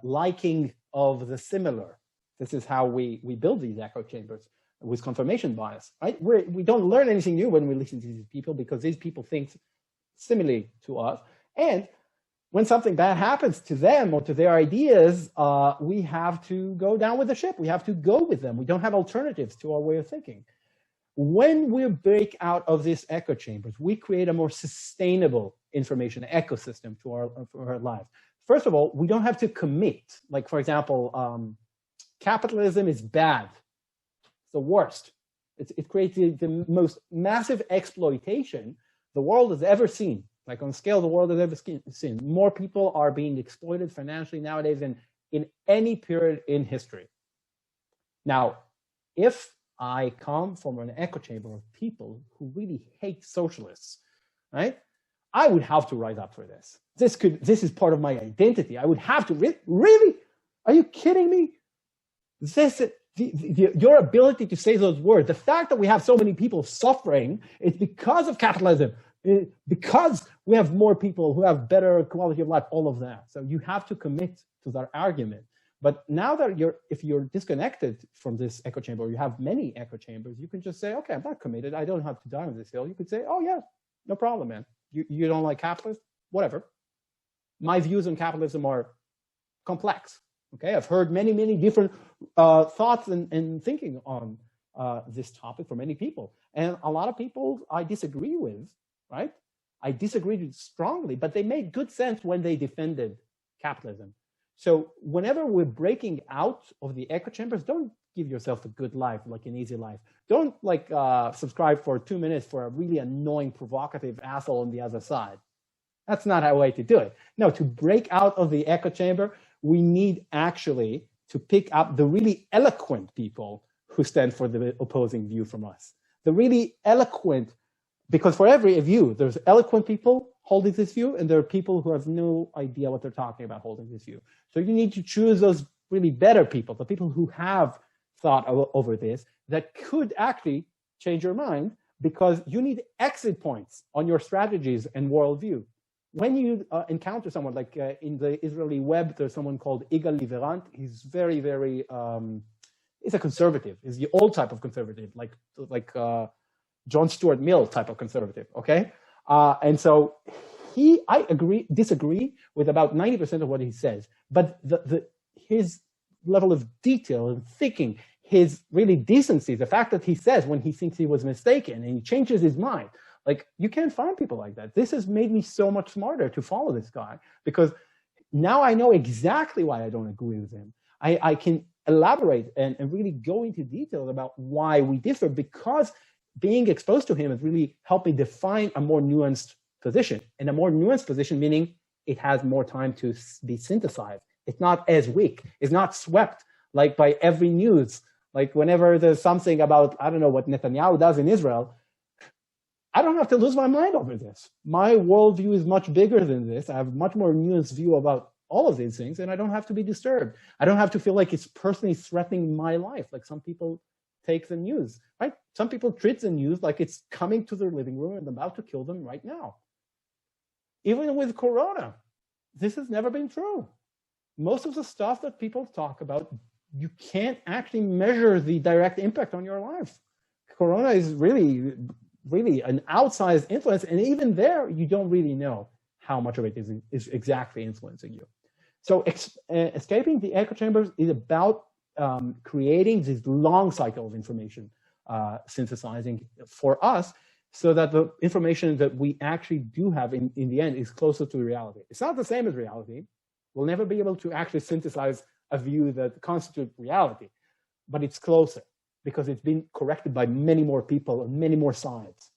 liking of the similar. This is how we build these echo chambers with confirmation bias, right? We don't learn anything new when we listen to these people because these people think similarly to us. And when something bad happens to them or to their ideas, we have to go down with the ship. We have to go with them. We don't have alternatives to our way of thinking. When we break out of these echo chambers, we create a more sustainable information ecosystem to our lives. First of all, we don't have to commit. Like, for example, capitalism is bad. It's the worst. It creates the most massive exploitation the world has ever seen. Like on scale the world has ever seen. More people are being exploited financially nowadays than in any period in history. Now, if I come from an echo chamber of people who really hate socialists, right? I would have to rise up for this. This is part of my identity. I would have to, really? Are you kidding me? Your ability to say those words, the fact that we have so many people suffering is because of capitalism. Because we have more people who have better quality of life, all of that. So you have to commit to that argument. But now that if you're disconnected from this echo chamber, or you have many echo chambers, you can just say, okay, I'm not committed. I don't have to die on this hill. You could say, oh yeah, no problem, man. You don't like capitalism? Whatever. My views on capitalism are complex. Okay, I've heard many, many different thoughts and thinking on this topic from many people. And a lot of people I disagree with, right? I disagreed strongly, but they made good sense when they defended capitalism. So whenever we're breaking out of the echo chambers, don't give yourself a good life, like an easy life. Don't like subscribe for 2 minutes for a really annoying, provocative asshole on the other side. That's not a way to do it. No, to break out of the echo chamber, we need actually to pick up the really eloquent people who stand for the opposing view from us. The really eloquent, because for every view, there's eloquent people holding this view, and there are people who have no idea what they're talking about holding this view. So you need to choose those really better people, the people who have thought over this, that could actually change your mind, because you need exit points on your strategies and worldview. When you encounter someone, like in the Israeli web, there's someone called Igal Liverant. He's very, very, he's a conservative. He's the old type of conservative, like John Stuart Mill type of conservative, okay? And so I disagree with about 90% of what he says, but his level of detail and thinking, his really decency, the fact that he says when he thinks he was mistaken and he changes his mind, like, you can't find people like that. This has made me so much smarter to follow this guy, because now I know exactly why I don't agree with him. I can elaborate and really go into detail about why we differ, because being exposed to him has really helped me define a more nuanced position. And a more nuanced position, meaning it has more time to be synthesized. It's not as weak. It's not swept like by every news. Like whenever there's something about, I don't know, what Netanyahu does in Israel, I don't have to lose my mind over this. My worldview is much bigger than this. I have much more nuanced view about all of these things, and I don't have to be disturbed. I don't have to feel like it's personally threatening my life, like some people take the news, right? Some people treat the news like it's coming to their living room and about to kill them right now. Even with Corona, this has never been true. Most of the stuff that people talk about, you can't actually measure the direct impact on your life. Corona is really, really an outsized influence, and even there, you don't really know how much of it is exactly influencing you. So escaping the echo chambers is about creating this long cycle of information synthesizing for us, so that the information that we actually do have in the end is closer to reality. It's not the same as reality. We'll never be able to actually synthesize a view that constitutes reality, but it's closer because it's been corrected by many more people and many more sides.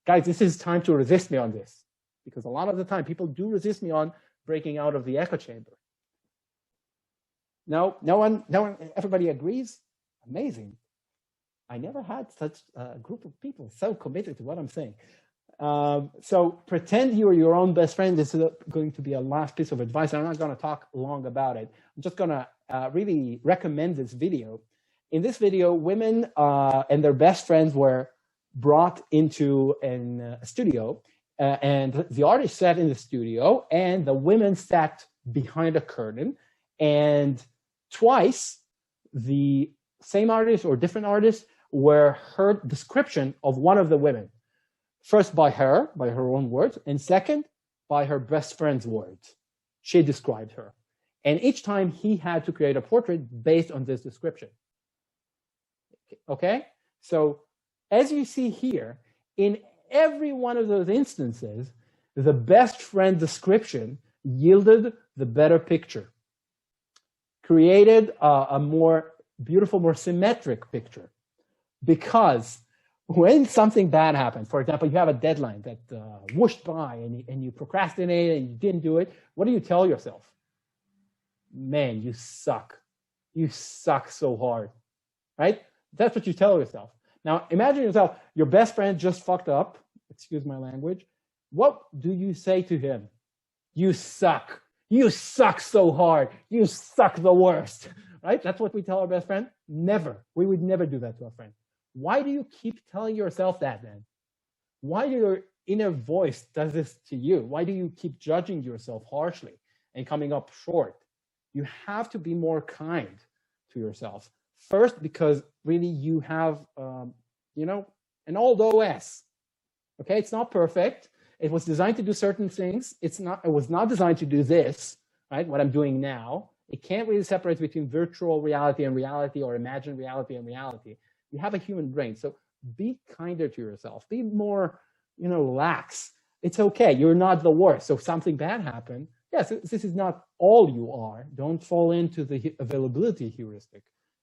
Guys, this is time to resist me on this, because a lot of the time people do resist me on breaking out of the echo chamber. No one, everybody agrees? Amazing. I never had such a group of people so committed to what I'm saying. So pretend you're your own best friend. This is going to be a last piece of advice. I'm not going to talk long about it. I'm just going to really recommend this video. In this video, women and their best friends were brought into a studio, and the artist sat in the studio, and the women sat behind a curtain, and twice the same artist or different artists were heard description of one of the women. First by her own words, and second by her best friend's words. She described her. And each time he had to create a portrait based on this description. Okay? So as you see here, in every one of those instances, the best friend description yielded the better picture, created a more beautiful, more symmetric picture. Because when something bad happens, for example, you have a deadline that whooshed by and you procrastinated and you didn't do it, what do you tell yourself? Man, you suck. You suck so hard, right? That's what you tell yourself. Now, imagine yourself, your best friend just fucked up, excuse my language. What do you say to him? You suck. You suck so hard. You suck the worst, right? That's what we tell our best friend? Never. We would never do that to a friend. Why do you keep telling yourself that then? Why do your inner voice does this to you? Why do you keep judging yourself harshly and coming up short? You have to be more kind to yourself. First, because really you have, an old OS. Okay, it's not perfect. It was designed to do certain things. It was not designed to do this, right? What I'm doing now. It can't really separate between virtual reality and reality, or imagined reality and reality. You have a human brain, so be kinder to yourself. Be more, lax. It's okay. You're not the worst. So if something bad happened, yes, this is not all you are. Don't fall into the availability heuristic.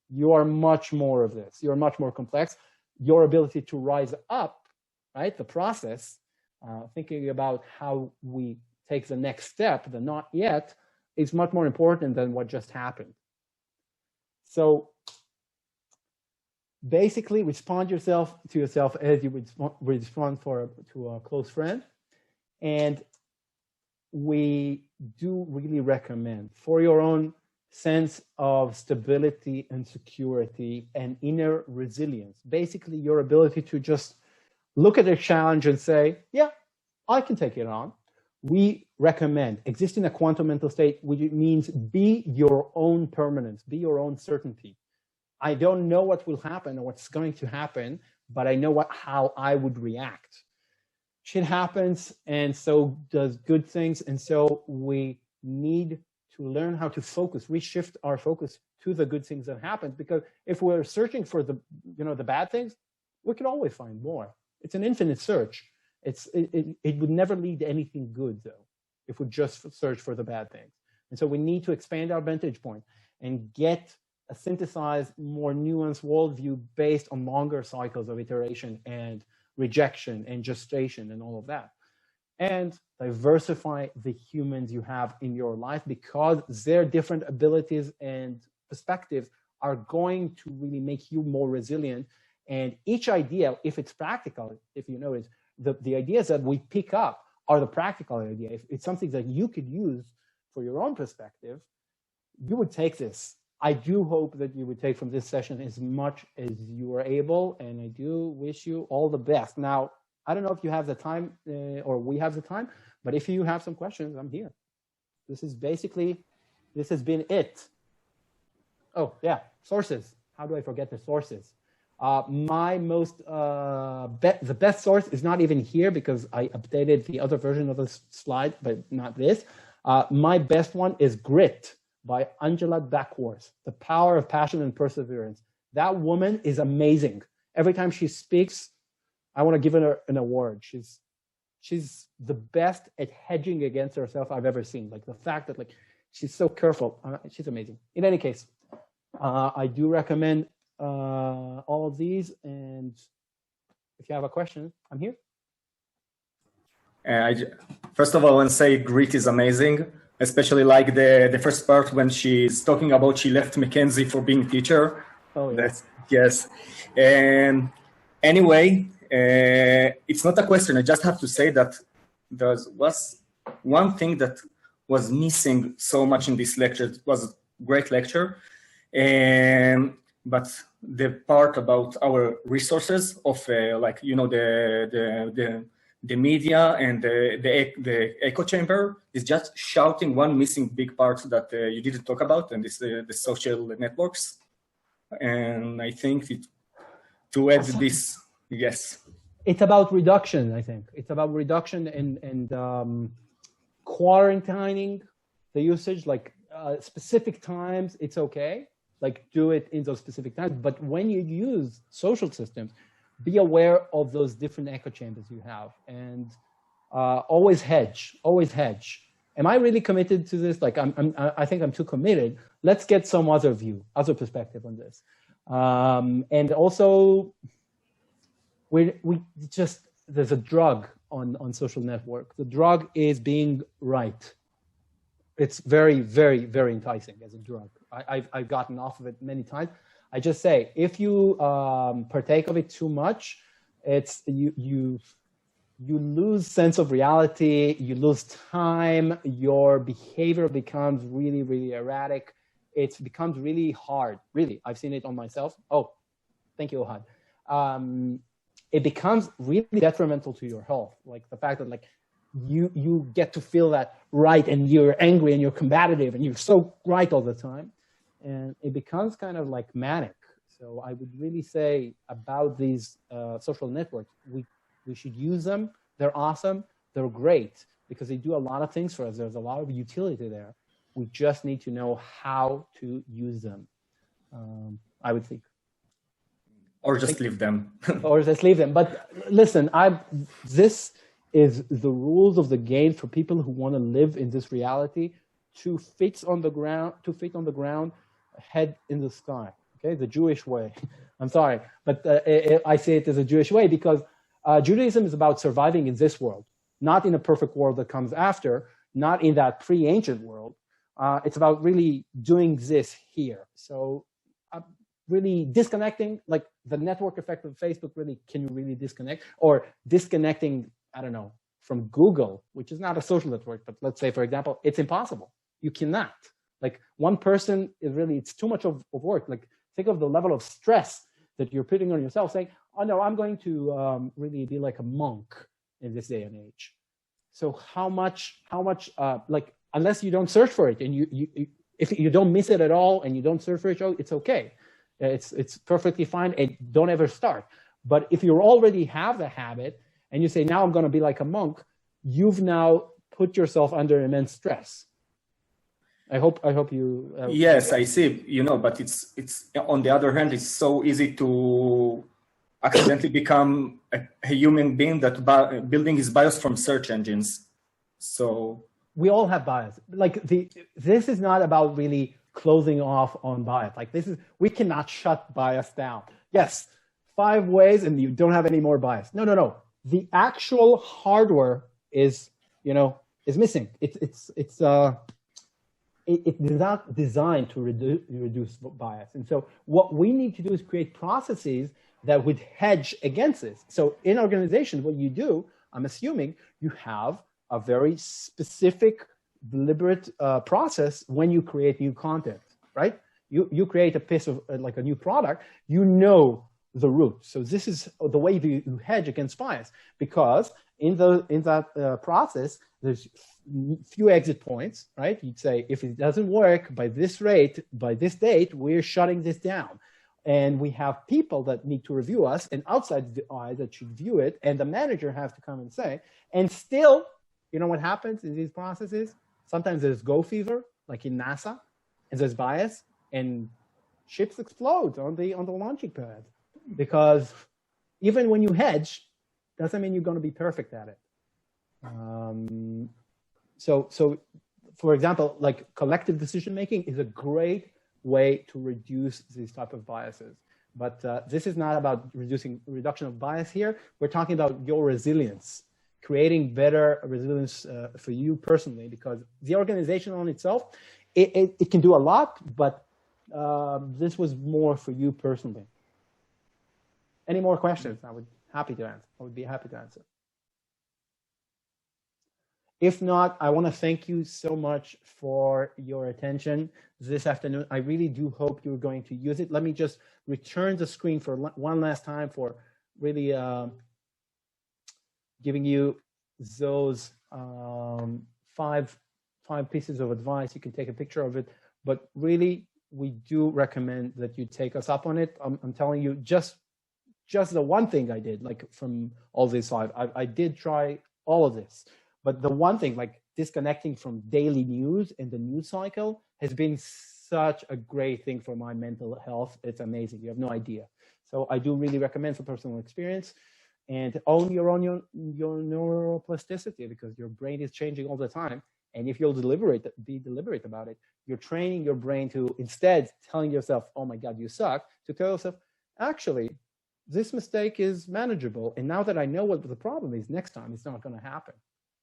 You are much more of this. You're much more complex. Your ability to rise up, right? The process, thinking about how we take the next step, the not yet, is much more important than what just happened. So basically respond to yourself as you would respond to a close friend. And we do really recommend, for your own sense of stability and security and inner resilience, basically your ability to just look at a challenge and say, yeah, I can take it on. We recommend exist in a quantum mental state, which means be your own permanence, be your own certainty. I don't know what will happen or what's going to happen, but I know how I would react. Shit happens, and so does good things, and so we need to learn how to focus, reshift our focus to the good things that happen, because if we're searching for the bad things, we can always find more. It's an infinite search. It would never lead to anything good, though, if we just search for the bad things. And so we need to expand our vantage point and get a synthesized, more nuanced worldview based on longer cycles of iteration and rejection and gestation and all of that. And diversify the humans you have in your life, because their different abilities and perspectives are going to really make you more resilient. And each idea, if it's practical, if you notice, the ideas that we pick up are the practical idea. If it's something that you could use for your own perspective, you would take this. I do hope that you would take from this session as much as you are able, and I do wish you all the best. Now, I don't know if you have the time or we have the time, but if you have some questions, I'm here. This has been it. Oh, yeah, sources. How do I forget the sources? My most, the best source is not even here because I updated the other version of this slide, but not this. My best one is Grit by Angela Duckworth, The Power of Passion and Perseverance. That woman is amazing. Every time she speaks, I want to give her an award. She's the best at hedging against herself I've ever seen. Like the fact that she's so careful. She's amazing. In any case, I do recommend all of these. And if you have a question, I'm here. First of all, I want to say Grit is amazing. Especially like the first part when she's talking about she left McKinsey for being teacher. Oh, yeah. Yes. And anyway, it's not a question. I just have to say that there was one thing that was missing so much in this lecture. It was a great lecture. But the part about our resources of the media and the echo chamber is just shouting one missing big part that you didn't talk about, and it's the social networks. And I think to add this, yes. It's about reduction, I think. It's about reduction and quarantining the usage, specific times, it's okay. Do it in those specific times. But when you use social systems, be aware of those different echo chambers you have, and always hedge. Am I really committed to this? I think I'm too committed. Let's get some other view, other perspective on this. And also, there's a drug on social network. The drug is being right. It's very, very, very enticing as a drug. I've gotten off of it many times. I just say, if you partake of it too much, it's you lose sense of reality, you lose time, your behavior becomes really, really erratic. It becomes really hard, really. I've seen it on myself. Oh, thank you, Ohad. It becomes really detrimental to your health. The fact that you get to feel that right, and you're angry and you're combative and you're so right all the time. And it becomes kind of manic. So I would really say about these social networks, we should use them. They're awesome. They're great because they do a lot of things for us. There's a lot of utility there. We just need to know how to use them, I would think. Or just leave them. Or just leave them. But listen, this is the rules of the game for people who want to live in this reality to fit on the ground, head in the sky. Okay, the Jewish way. I'm sorry, but I say it as a Jewish way because Judaism is about surviving in this world, not in a perfect world that comes after, not in that pre-ancient world. It's about really doing this here. So really disconnecting, like the network effect of Facebook, really, can you really disconnect? Or disconnecting, I don't know, from Google, which is not a social network, but let's say, for example, it's impossible. You cannot. Like one person is really, it's too much of work. Like think of the level of stress that you're putting on yourself saying, oh no, I'm going to really be like a monk in this day and age. So how much, like, unless you don't search for it and if you don't miss it at all and you don't search for it, it's okay. It's perfectly fine and don't ever start. But if you already have the habit and you say, now I'm going to be like a monk, you've now put yourself under immense stress. I hope you. Yes, I see. You know, but it's on the other hand, it's so easy to accidentally become a human being that building is biased from search engines. So we all have bias. Like this is not about really closing off on bias. Like we cannot shut bias down. Yes, 5 ways and you don't have any more bias. No. The actual hardware is missing. It's not designed to reduce bias. And so what we need to do is create processes that would hedge against this. So in organizations, what you do, I'm assuming you have a very specific, deliberate process when you create new content, right? You create a piece of like a new product, you know the route. So this is the way you hedge against bias, because in that process, there's few exit points, right? You'd say, if it doesn't work by this rate, by this date, we're shutting this down. And we have people that need to review us and outside the eye that should view it. And the manager has to come and say, and still, you know what happens in these processes? Sometimes there's go fever, like in NASA, and there's bias, and ships explode on the launching pad. Because even when you hedge, doesn't mean you're going to be perfect at it. So for example, like collective decision-making is a great way to reduce these type of biases. But this is not about reduction of bias here. We're talking about your resilience, creating better resilience for you personally, because the organization on itself, it can do a lot, but this was more for you personally. Any more questions? I would be happy to answer. If not, I want to thank you so much for your attention this afternoon. I really do hope you're going to use it. Let me just return the screen for one last time for really giving you those 5 pieces of advice. You can take a picture of it, but really, we do recommend that you take us up on it. I'm telling you, just the one thing I did, like from all these 5, I did try all of this. But the one thing, like disconnecting from daily news and the news cycle, has been such a great thing for my mental health. It's amazing. You have no idea. So I do really recommend for personal experience, and own your neuroplasticity, because your brain is changing all the time. And if you'll be deliberate about it, you're training your brain to, instead telling yourself, oh my God, you suck, to tell yourself, actually, this mistake is manageable. And now that I know what the problem is, next time it's not going to happen.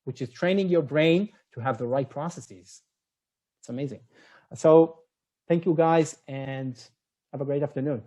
Which is training your brain to have the right processes. It's amazing. So thank you guys, and have a great afternoon.